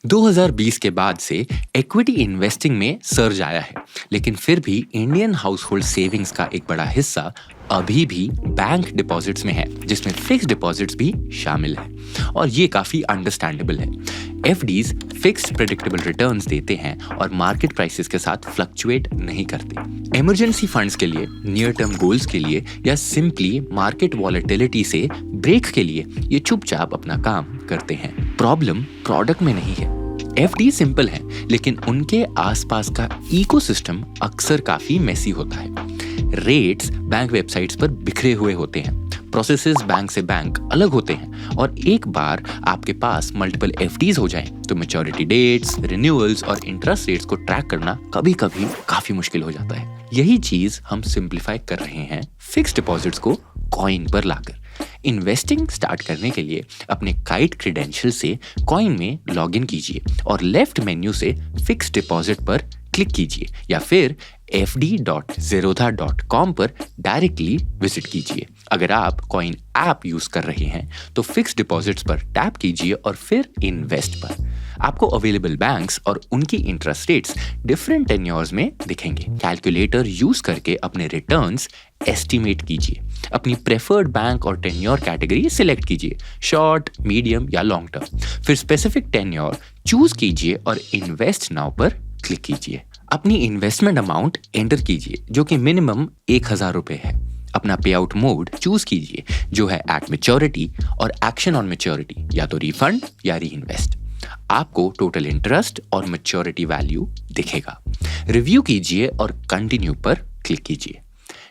2020 के बाद से इक्विटी इन्वेस्टिंग में सर्ज आया है, लेकिन फिर भी इंडियन हाउसहोल्ड सेविंग्स का एक बड़ा हिस्सा अभी भी बैंक डिपॉजिट्स में है, जिसमें फिक्स्ड डिपॉजिट्स भी शामिल है और ये काफी अंडरस्टैंडेबल है। एफडीज फिक्स्ड प्रेडिक्टेबल रिटर्न्स देते हैं और मार्केट प्राइसेस के साथ फ्लक्चुएट नहीं करते। इमरजेंसी फंड्स के लिए, नियर टर्म गोल्स के लिए या सिंपली मार्केट वॉलेटिलिटी से ब्रेक के लिए ये चुपचाप अपना काम करते हैं। प्रॉब्लम प्रोडक्ट में नहीं है। एफडी सिंपल है, लेकिन उनके आसपास का इकोसिस्टम अक्सर काफी मेसी होता है। रेट्स बैंक वेबसाइट्स पर बिखरे हुए होते हैं, प्रोसेसेस बैंक से बैंक अलग होते हैं और एक बार आपके पास मल्टीपल एफडीज हो जाएं तो मैच्योरिटी डेट्स, रिन्यूअल्स और इंटरेस्ट रेट्स को ट्रैक करना कभी-कभी काफी मुश्किल हो जाता है। यही चीज हम सिंप्लीफाई कर रहे हैं फिक्स्ड डिपॉजिट्स को कॉइन पर लाकर। इन्वेस्टिंग स्टार्ट करने के लिए अपने काइट क्रेडेंशियल से कॉइन में लॉगिन कीजिए और लेफ्ट मेन्यू से फिक्स्ड डिपॉजिट पर क्लिक कीजिए या फिर fd.zerodha.com पर डायरेक्टली विजिट कीजिए। अगर आप कॉइन ऐप यूज कर रहे हैं तो फिक्स्ड डिपॉजिट्स पर टैप कीजिए और फिर इन्वेस्ट पर। आपको अवेलेबल बैंक्स और उनकी इंटरेस्ट रेट्स डिफरेंट टेन्योर्स में दिखेंगे। कैलकुलेटर यूज करके अपने रिटर्न्स एस्टिमेट कीजिए। अपनी प्रेफर्ड बैंक और टेन्योर कैटेगरी सिलेक्ट कीजिए, शॉर्ट, मीडियम या लॉन्ग टर्म। फिर स्पेसिफिक टेन्योर चूज कीजिए और इन्वेस्ट नाउ पर क्लिक कीजिए। अपनी इन्वेस्टमेंट अमाउंट एंटर कीजिए जो कि मिनिमम 1000 रुपए है। अपना पे आउट मोड चूज कीजिए जो है एट मैच्योरिटी और एक्शन ऑन मैच्योरिटी, या तो रिफंड या री इन्वेस्ट। आपको टोटल इंटरेस्ट और मैच्योरिटी वैल्यू दिखेगा। रिव्यू कीजिए और कंटिन्यू पर क्लिक कीजिए।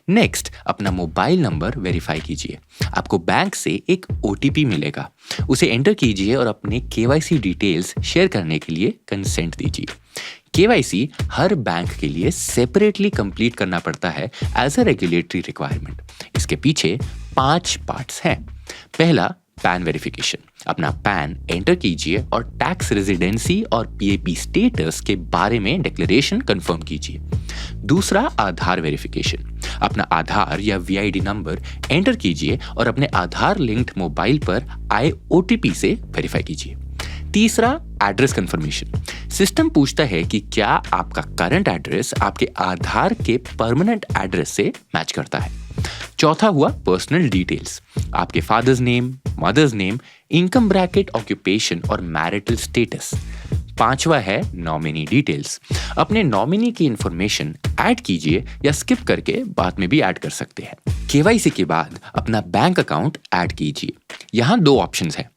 नेक्स्ट, अपना मोबाइल नंबर वेरीफाई कीजिए। आपको बैंक से एक ओटीपी मिलेगा, उसे एंटर कीजिए और अपने केवाईसी डिटेल्स शेयर करने के लिए कंसेंट दीजिए। केवाईसी हर बैंक के लिए सेपरेटली कंप्लीट करना पड़ता है एज अ रेगुलेटरी रिक्वायरमेंट। इसके पीछे 5 पार्ट्स हैं। पहला, पैन वेरिफिकेशन। अपना पैन एंटर कीजिए और टैक्स रेजिडेंसी और पीएपी स्टेटस के बारे में डिक्लेरेशन कंफर्म कीजिए। दूसरा, आधार वेरिफिकेशन। अपना आधार या वीआईडी नंबर एंटर कीजिए और अपने आधार लिंक्ड मोबाइल पर आए ओटीपी से वेरीफाई कीजिए। तीसरा, एड्रेस कंफर्मेशन। सिस्टम पूछता है कि क्या आपका करंट एड्रेस आपके आधार के परमानेंट एड्रेस से मैच करता है। चौथा हुआ पर्सनल डिटेल्स। आपके father's name, mother's name, income bracket, occupation और मैरिटल स्टेटस। पांचवा है नॉमिनी डिटेल्स। अपने नॉमिनी की इंफॉर्मेशन ऐड कीजिए या स्किप करके बाद में भी ऐड कर सकते हैं। केवाईसी के बाद अपना बैंक अकाउंट ऐड कीजिए। यहाँ 2 ऑप्शंस हैं।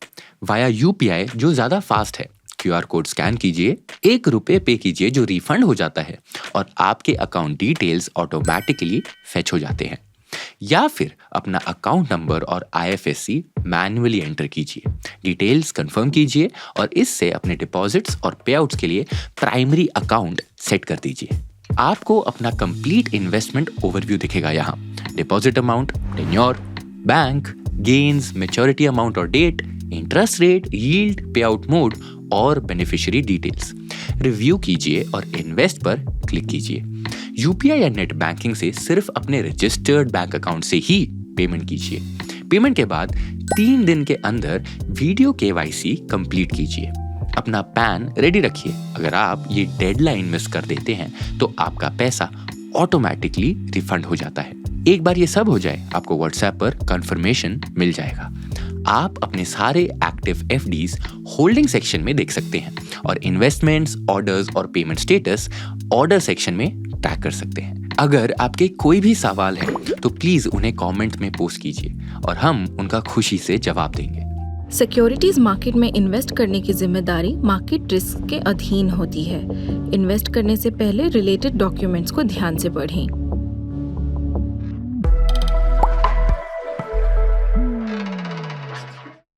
वाया यूपीआई जो ज्यादा फास्ट है, क्यूआर कोड स्कैन कीजिए, ₹1 पे कीजिए जो रिफंड हो जाता है और आपके अकाउंट डिटेल्स ऑटोमेटिकली फेच हो जाते हैं। या फिर अपना अकाउंट नंबर और आईएफएससी मैन्युअली एंटर कीजिए, डिटेल्स कंफर्म कीजिए और इससे अपने डिपॉजिट्स और पेआउट्स के लिए प्राइमरी अकाउंट सेट कर दीजिए। आपको अपना कंप्लीट इन्वेस्टमेंट ओवरव्यू दिखेगा यहाँ। Deposit amount, tenure, bank, gains, maturity amount और डेट, इंटरेस्ट रेट, यील्ड, पे आउट मोड और बेनिफिशियरी डिटेल्स। रिव्यू कीजिए और इन्वेस्ट पर क्लिक कीजिए। यूपीआई या नेट बैंकिंग से सिर्फ अपने रजिस्टर्ड बैंक अकाउंट से ही पेमेंट कीजिए। पेमेंट के बाद 3 दिन के अंदर वीडियो केवाईसी कंप्लीट कीजिए। अपना पैन रेडी रखिए। अगर आप ये डेडलाइन मिस कर देते हैं तो आपका पैसा ऑटोमेटिकली रिफंड हो जाता है। एक बार ये सब हो जाए, आपको व्हाट्सएप पर कंफर्मेशन मिल जाएगा। आप अपने सारे एक्टिव एफडीज होल्डिंग सेक्शन में देख सकते हैं और इन्वेस्टमेंट्स, ऑर्डर्स और पेमेंट स्टेटस ऑर्डर सेक्शन में ट्रैक कर सकते हैं। अगर आपके कोई भी सवाल है तो प्लीज उन्हें कमेंट में पोस्ट कीजिए और हम उनका खुशी से जवाब देंगे। सिक्योरिटीज मार्केट में इन्वेस्ट करने की जिम्मेदारी मार्केट रिस्क के अधीन होती है। इन्वेस्ट करने से पहले रिलेटेड डॉक्यूमेंट्स को ध्यान से पढ़ें।